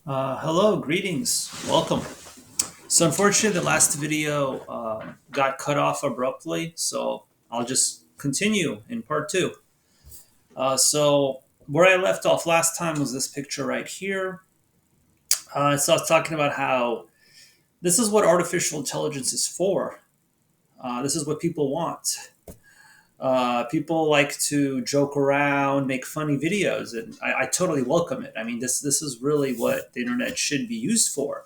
Hello, greetings, welcome. So, unfortunately, the last video got cut off abruptly, so I'll just continue in part two. Where I left off last time was this picture right here. So, I was talking about how this is what artificial intelligence is for. This is what people want. People like to joke around, make funny videos, and I totally welcome it. I mean, this is really what the internet should be used for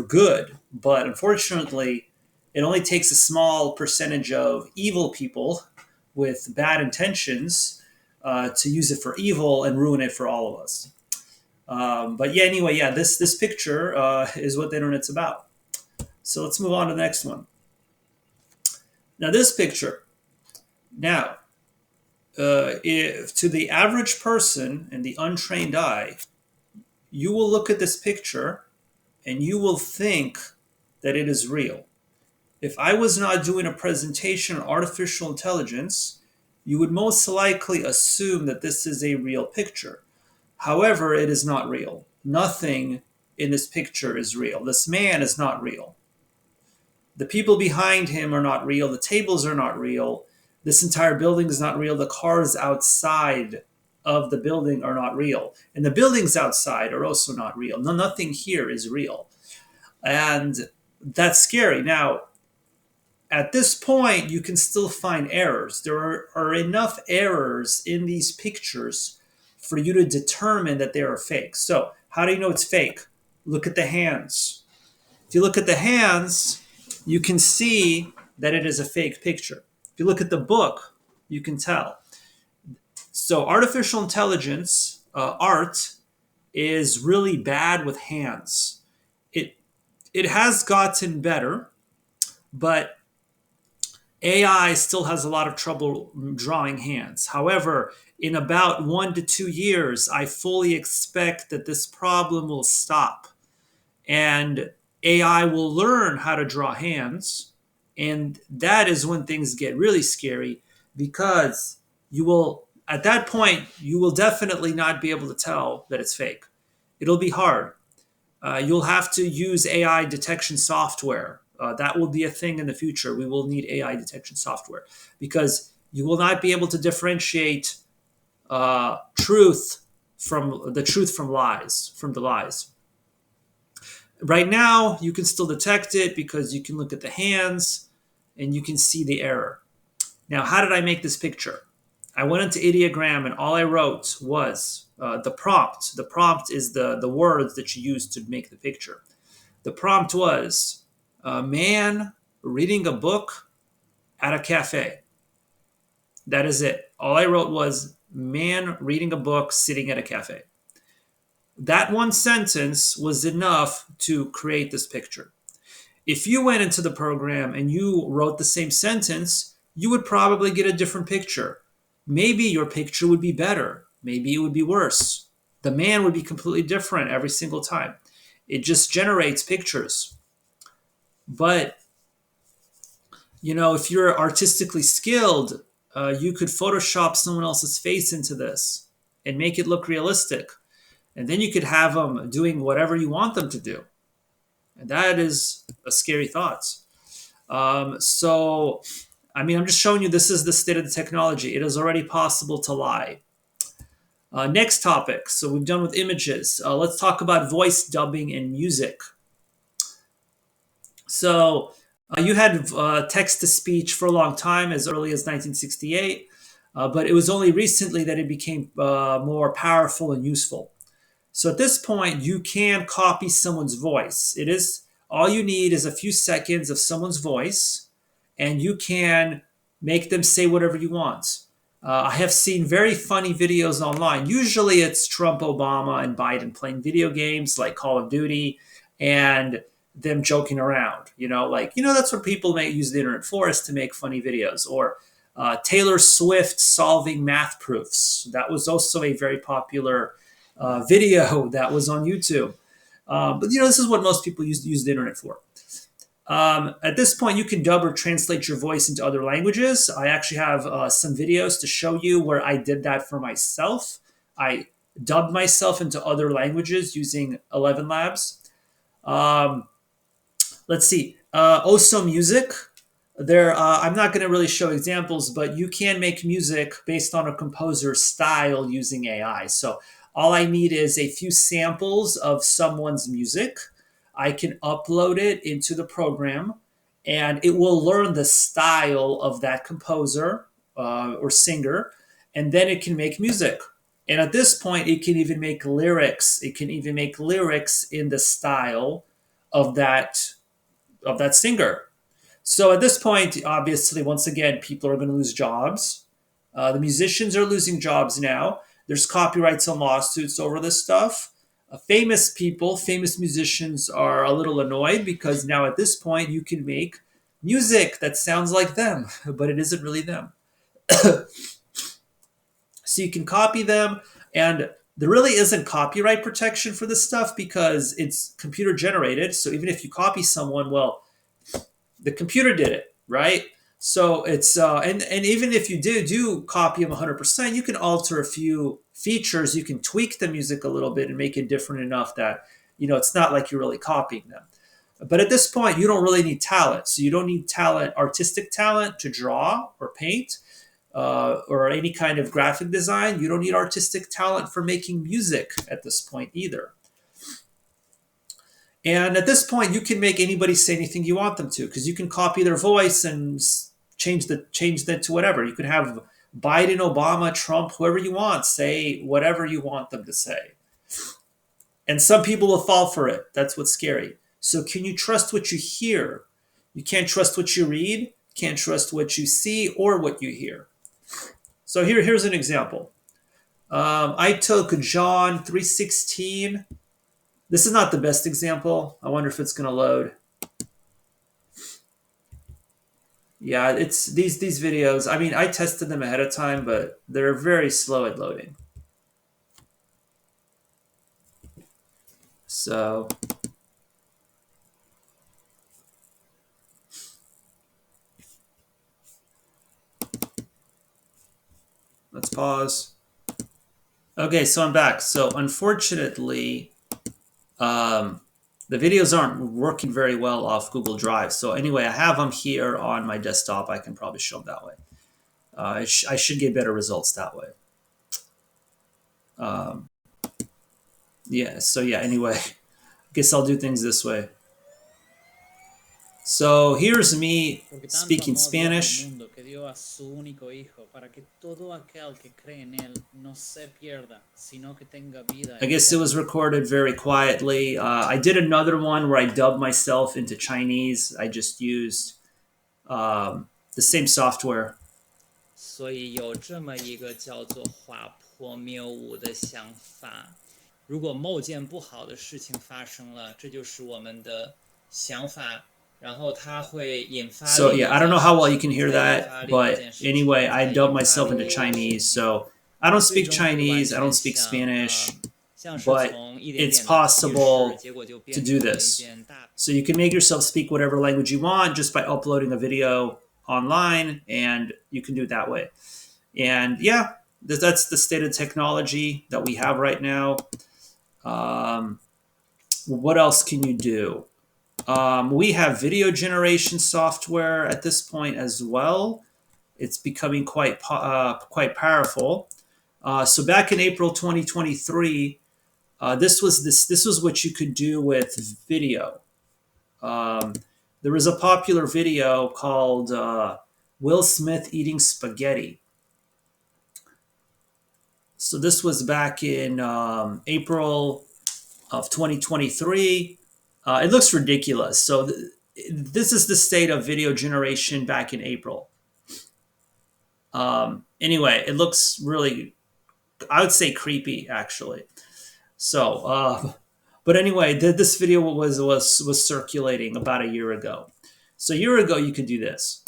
good. But unfortunately, it only takes a small percentage of evil people with bad intentions to use it for evil and ruin it for all of us. But yeah, anyway, yeah, this picture is what the internet's about. So let's move on to the next one. Now, this picture. Now, if to the average person and the untrained eye, you will look at this picture and you will think that it is real. If I was not doing a presentation on artificial intelligence, you would most likely assume that this is a real picture. However, it is not real. Nothing in this picture is real. This man is not real. The people behind him are not real. The tables are not real. This entire building is not real. The cars outside of the building are not real. And the buildings outside are also not real. No, nothing here is real. And that's scary. Now, at this point, you can still find errors. There are enough errors in these pictures for you to determine that they are fake. So, how do you know it's fake? Look at the hands. If you look at the hands, you can see that it is a fake picture. If you look at the book, you can tell. So, artificial intelligence, art, is really bad with hands. It, it has gotten better, but AI still has a lot of trouble drawing hands. However, in about 1 to 2 years, I fully expect that this problem will stop and AI will learn how to draw hands. And that is when things get really scary because at that point, you will definitely not be able to tell that it's fake. It'll be hard. You'll have to use AI detection software. That will be a thing in the future. We will need AI detection software because you will not be able to differentiate truth from lies, from the lies. Right now, you can still detect it because you can look at the hands and you can see the error. Now, how did I make this picture? I went into Ideogram and all I wrote was the prompt. The prompt is the words that you use to make the picture. The prompt was a man reading a book at a cafe. That is it. All I wrote was man reading a book sitting at a cafe. That one sentence was enough to create this picture. If you went into the program and you wrote the same sentence, you would probably get a different picture. Maybe your picture would be better. Maybe it would be worse. The man would be completely different every single time. It just generates pictures. But, if you're artistically skilled, you could Photoshop someone else's face into this and make it look realistic. And then you could have them doing whatever you want them to do. And that is a scary thought. I'm just showing you this is the state of the technology. It is already possible to lie. Next topic. So we've done with images. Let's talk about voice dubbing and music. So you had text to speech for a long time, as early as 1968, but it was only recently that it became more powerful and useful. So at this point, you can copy someone's voice. It is all you need is a few seconds of someone's voice, and you can make them say whatever you want. I have seen very funny videos online. Usually, it's Trump, Obama, and Biden playing video games like Call of Duty, and them joking around. That's what people may use the internet for, is to make funny videos. Or Taylor Swift solving math proofs. That was also a very popular video that was on YouTube. But this is what most people use the internet for. At this point, you can dub or translate your voice into other languages. I actually have some videos to show you where I did that for myself. I dubbed myself into other languages using 11 Labs. Um, let's see. Oso Music. There, I'm not going to really show examples, but you can make music based on a composer's style using AI. So all I need is a few samples of someone's music. I can upload it into the program, and it will learn the style of that composer or singer, and then it can make music. And at this point, it can even make lyrics. It can even make lyrics in the style of that singer. So at this point, obviously, once again, people are going to lose jobs. The musicians are losing jobs now. There's copyrights and lawsuits over this stuff. Famous people, famous musicians are a little annoyed because now at this point you can make music that sounds like them, but it isn't really them. So you can copy them, and there really isn't copyright protection for this stuff because it's computer generated. So even if you copy someone, well, the computer did it, right? So it's and even if you do copy them 100%, you can alter a few features. You can tweak the music a little bit and make it different enough that it's not like you're really copying them. But at this point, you don't really need talent. So you don't need talent, artistic talent to draw or paint, or any kind of graphic design. You don't need artistic talent for making music at this point either. And at this point, you can make anybody say anything you want them to because you can copy their voice and change that to whatever. You can have Biden, Obama, Trump, whoever you want say whatever you want them to say. And some people will fall for it. That's what's scary. So can you trust what you hear? You can't trust what you read, can't trust what you see or what you hear. So here's an example. I took John 3:16. This is not the best example. I wonder if it's going to load. Yeah, it's these videos. I mean, I tested them ahead of time, but they're very slow at loading. So let's pause. Okay, so I'm back. So unfortunately, the videos aren't working very well off Google Drive. So anyway, I have them here on my desktop. I can probably show them that way. I should get better results that way. Yeah, so yeah, anyway, I guess I'll do things this way. So here's me speaking Spanish. I guess it was recorded very quietly. I did another one where I dubbed myself into Chinese. I just used the same software. 所以有这么一个叫做划破谬误的想法。如果某件不好的事情发生了，这就是我们的想法。So yeah, I don't know how well you can hear that, but anyway, I dubbed myself into Chinese. So I don't speak Chinese, I don't speak Spanish, but it's possible to do this. So you can make yourself speak whatever language you want just by uploading a video online, and you can do it that way. And yeah, that's the state of technology that we have right now. What else can you do? We have video generation software at this point as well. It's becoming quite powerful. So back in April 2023, this was what you could do with video. There was a popular video called Will Smith eating spaghetti. So this was back in April of 2023. It looks ridiculous. So this is the state of video generation back in April. Anyway, it looks really, I would say, creepy actually. So, but anyway, this video was circulating about a year ago. So a year ago, you could do this.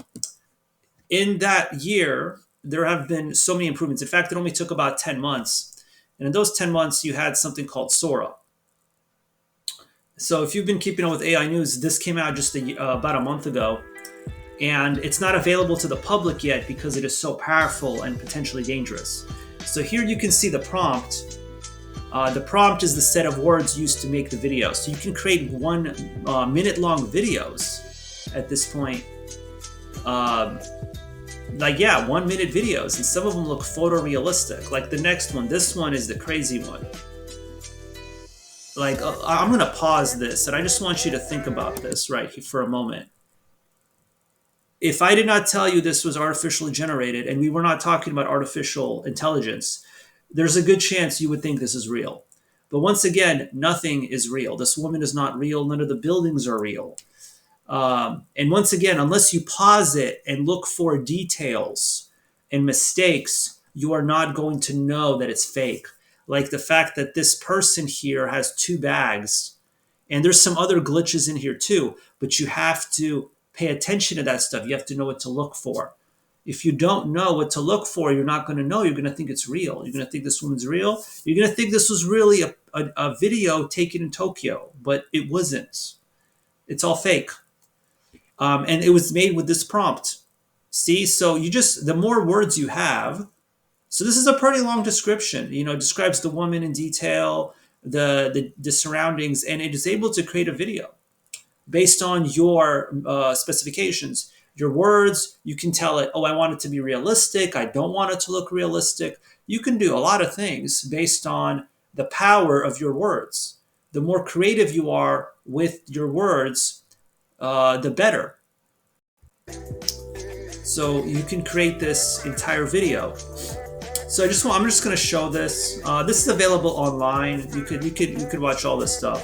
In that year, there have been so many improvements. In fact, it only took about 10 months. And in those 10 months, you had something called Sora. So if you've been keeping up with AI news, this came out just about a month ago, and it's not available to the public yet because it is so powerful and potentially dangerous. So here you can see the prompt. The prompt is the set of words used to make the video. So you can create 1 minute long videos at this point. Like, yeah, 1 minute videos. And some of them look photorealistic. Like the next one, this one is the crazy one. Like, I'm going to pause this and I just want you to think about this right here for a moment. If I did not tell you this was artificially generated and we were not talking about artificial intelligence, there's a good chance you would think this is real. But once again, nothing is real. This woman is not real. None of the buildings are real. And once again, unless you pause it and look for details and mistakes, you are not going to know that it's fake. Like the fact that this person here has 2 bags, and there's some other glitches in here too, but you have to pay attention to that stuff. You have to know what to look for. If you don't know what to look for, you're not going to know. You're going to think it's real. You're going to think this woman's real. You're going to think this was really a video taken in Tokyo, but it wasn't. It's all fake. And it was made with this prompt. See, so the more words you have, so this is a pretty long description. It describes the woman in detail, the surroundings, and it is able to create a video based on your specifications, your words. You can tell it, oh, I want it to be realistic. I don't want it to look realistic. You can do a lot of things based on the power of your words. The more creative you are with your words, the better. So you can create this entire video. So I'm just going to show this. This is available online. You could watch all this stuff.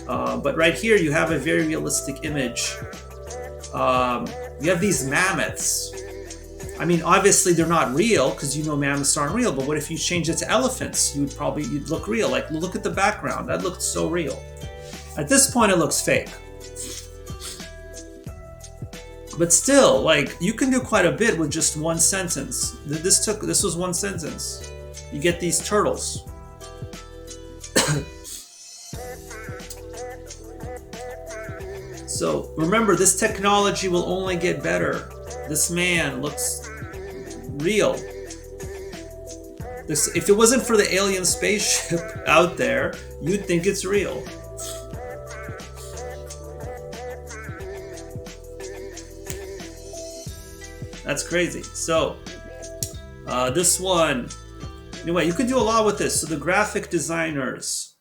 But right here, you have a very realistic image. You have these mammoths. I mean, obviously they're not real because mammoths aren't real. But what if you change it to elephants? You'd look real. Like, look at the background. That looked so real. At this point, it looks fake. But still, like, you can do quite a bit with just one sentence. This was one sentence. You get these turtles. So remember, this technology will only get better. This man looks real. If it wasn't for the alien spaceship out there, you'd think it's real. That's crazy. So this one, anyway, you could do a lot with this. So the graphic designers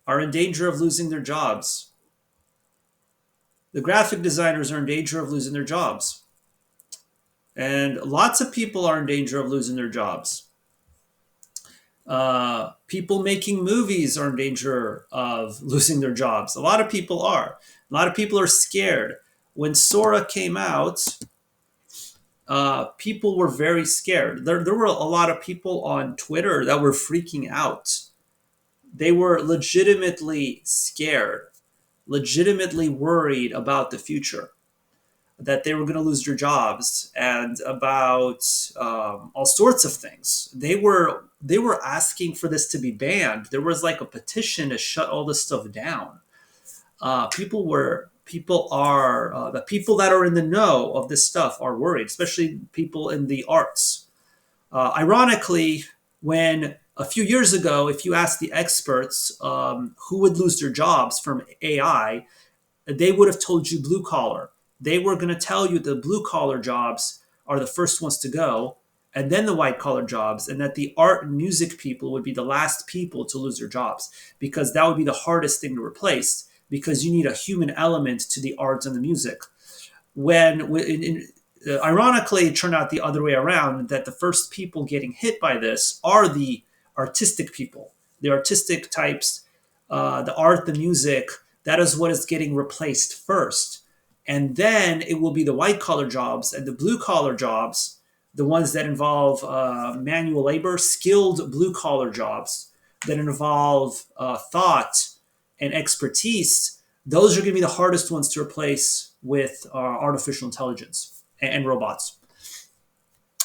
are in danger of losing their jobs. The graphic designers are in danger of losing their jobs. And lots of people are in danger of losing their jobs. People making movies are in danger of losing their jobs. A lot of people are. A lot of people are scared. When Sora came out, people were very scared. There were a lot of people on Twitter that were freaking out. They were legitimately scared, legitimately worried about the future, that they were going to lose their jobs, and about all sorts of things. They were asking for this to be banned. There was like a petition to shut all this stuff down. The people that are in the know of this stuff are worried, especially people in the arts. Ironically, when a few years ago, if you asked the experts who would lose their jobs from AI, they would have told you blue collar. They were going to tell you the blue collar jobs are the first ones to go, and then the white collar jobs, and that the art and music people would be the last people to lose their jobs, because that would be the hardest thing to replace, because you need a human element to the arts and the music. Ironically, it turned out the other way around, that the first people getting hit by this are the artistic people, the artistic types, the art, the music. That is what is getting replaced first. And then it will be the white collar jobs and the blue collar jobs, the ones that involve manual labor, skilled blue collar jobs that involve thought and expertise. Those are going to be the hardest ones to replace with artificial intelligence and robots.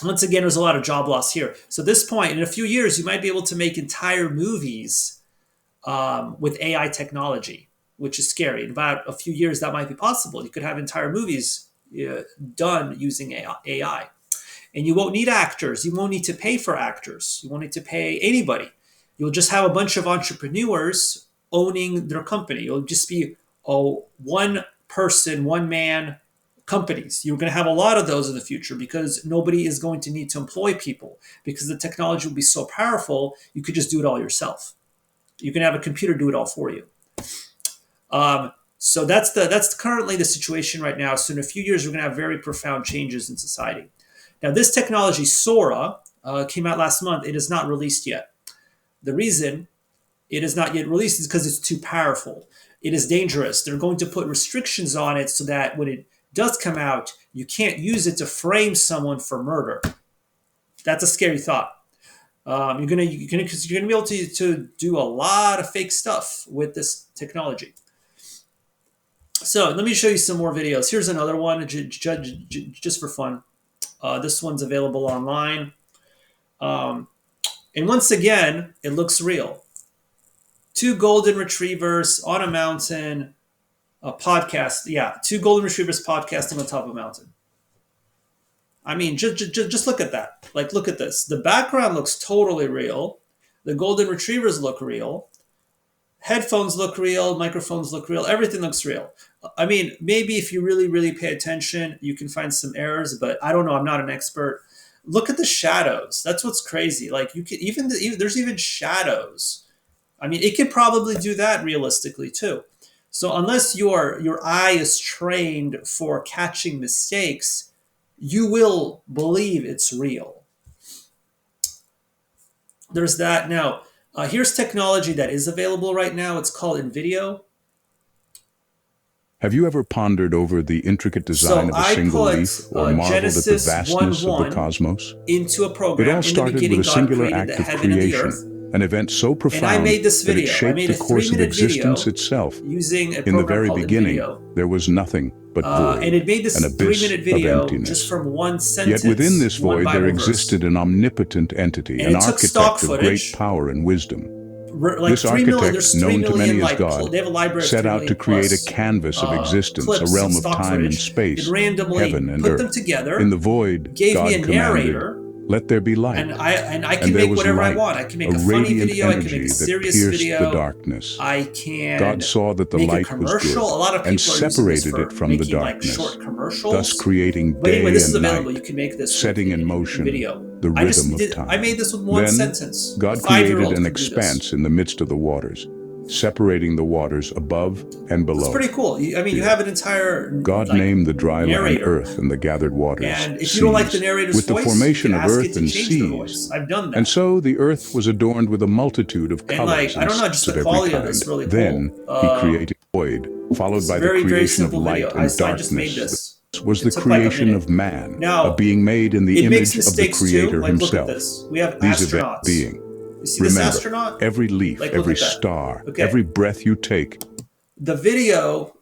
Once again, there's a lot of job loss here. So at this point, in a few years, you might be able to make entire movies with AI technology, which is scary. In about a few years, that might be possible. You could have entire movies done using AI. And you won't need actors. You won't need to pay for actors. You won't need to pay anybody. You'll just have a bunch of entrepreneurs owning their company. It'll just be one person, one man companies. You're going to have a lot of those in the future because nobody is going to need to employ people because the technology will be so powerful, you could just do it all yourself. You can have a computer do it all for you. So that's currently the situation right now. So in a few years, we're going to have very profound changes in society. Now, this technology, Sora, came out last month. It is not released yet. The reason it is not yet released is because it's too powerful. It is dangerous. They're going to put restrictions on it so that when it does come out, you can't use it to frame someone for murder. That's a scary thought. You're gonna be able to do a lot of fake stuff with this technology. So let me show you some more videos. Here's another one, just for fun. This one's available online. And once again, it looks real. 2 golden retrievers on a mountain, a podcast. Yeah, 2 golden retrievers podcasting on top of a mountain. I mean, just look at that. Like, look at this. The background looks totally real. The golden retrievers look real. Headphones look real. Microphones look real. Everything looks real. I mean, maybe if you really, really pay attention, you can find some errors, but I don't know. I'm not an expert. Look at the shadows. That's what's crazy. Like, you could even there's even shadows. I mean, it could probably do that realistically too. So unless your eye is trained for catching mistakes, you will believe it's real. There's that. Now, here's technology that is available right now. It's called InVideo. Have you ever pondered over the intricate design of a single leaf or marveled Genesis at the vastness 1:1 of the cosmos? into a program. It all started with a singular act of creation, an event so profound made this that it video. I shaped made the a course of 3-minute existence video itself. using a In the program very called beginning, InVideo. there was nothing but void, And it made this an abyss 3-minute of video emptiness. just from one sentence. Yet within this one void Bible there verse. existed an omnipotent entity, And an it took stock architect of footage. great power and wisdom. Like This 3 million, architect, there's 3 known to million, many as like, God, they have a library of set 3 out to million create plus, a canvas of existence, clips a realm and of stock time and footage. space, It randomly heaven and put earth. them together, In the void, gave God me a commanded, narrator, "Let there be light." and I can And there make was whatever light, I want. I can make a a funny radiant video, I can energy make a that serious pierced video, the darkness. I can God saw that the make a light was commercial. good A lot of people and are using this separated for it from the making like darkness, short commercials. thus creating But anyway, day this is and available. night, You can make this setting with, in motion video. the rhythm of time. I made this with one Then sentence. God A 5-year-old created an could do this. expanse in the midst of the waters, separating the waters above and below. It's pretty cool. I mean, you have an entire God like, named the dry land narrator. earth and the gathered waters And if seas. you don't like the narrator's With the voice, formation you of can ask it earth to and change the seas. voice. I've done that. And so the earth was adorned with a multitude of And, colors like, I don't know, just of the every quality kind. of this really Then cool. he created void, followed by the very, very creation of simple light video. and I just made darkness. this. Was It the took like a creation minute. of man, Now, a being made in the It makes image of the mistakes too. Creator Like, look at himself. this. We have These astronauts. events being. You see this Remember, astronaut? every leaf, Like, look every at that. star, Okay. every breath you take. The video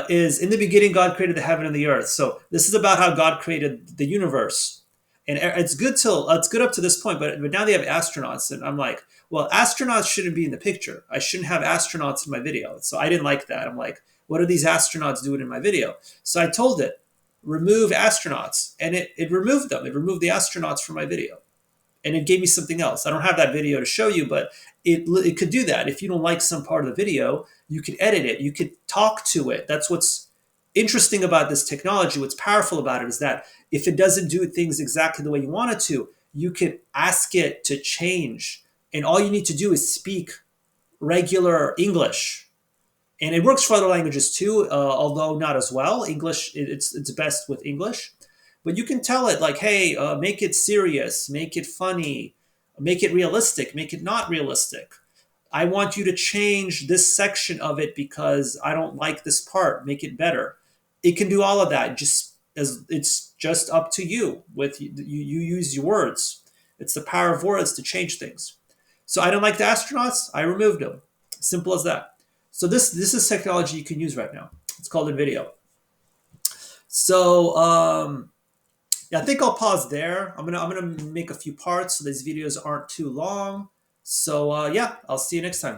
is in the beginning God created the heaven and the earth. So this is about how God created the universe, and it's good up to this point. But now they have astronauts, and I'm like, well, astronauts shouldn't be in the picture. I shouldn't have astronauts in my video. So I didn't like that. I'm like, what are these astronauts doing in my video? So I told it, remove astronauts, and it removed them. It removed the astronauts from my video. And it gave me something else. I don't have that video to show you, but it could do that. If you don't like some part of the video, you could edit it. You could talk to it. That's what's interesting about this technology. What's powerful about it is that if it doesn't do things exactly the way you want it to, you can ask it to change. And all you need to do is speak regular English. And it works for other languages too, although not as well. English, it's best with English. But you can tell it like, hey, make it serious, make it funny, make it realistic, make it not realistic. I want you to change this section of it because I don't like this part. Make it better. It can do all of that. It's just up to you. You use your words. It's the power of words to change things. So I don't like the astronauts. I removed them. Simple as that. So this is technology you can use right now. It's called InVideo. So yeah, I think I'll pause there. I'm gonna make a few parts so these videos aren't too long. So yeah, I'll see you next time.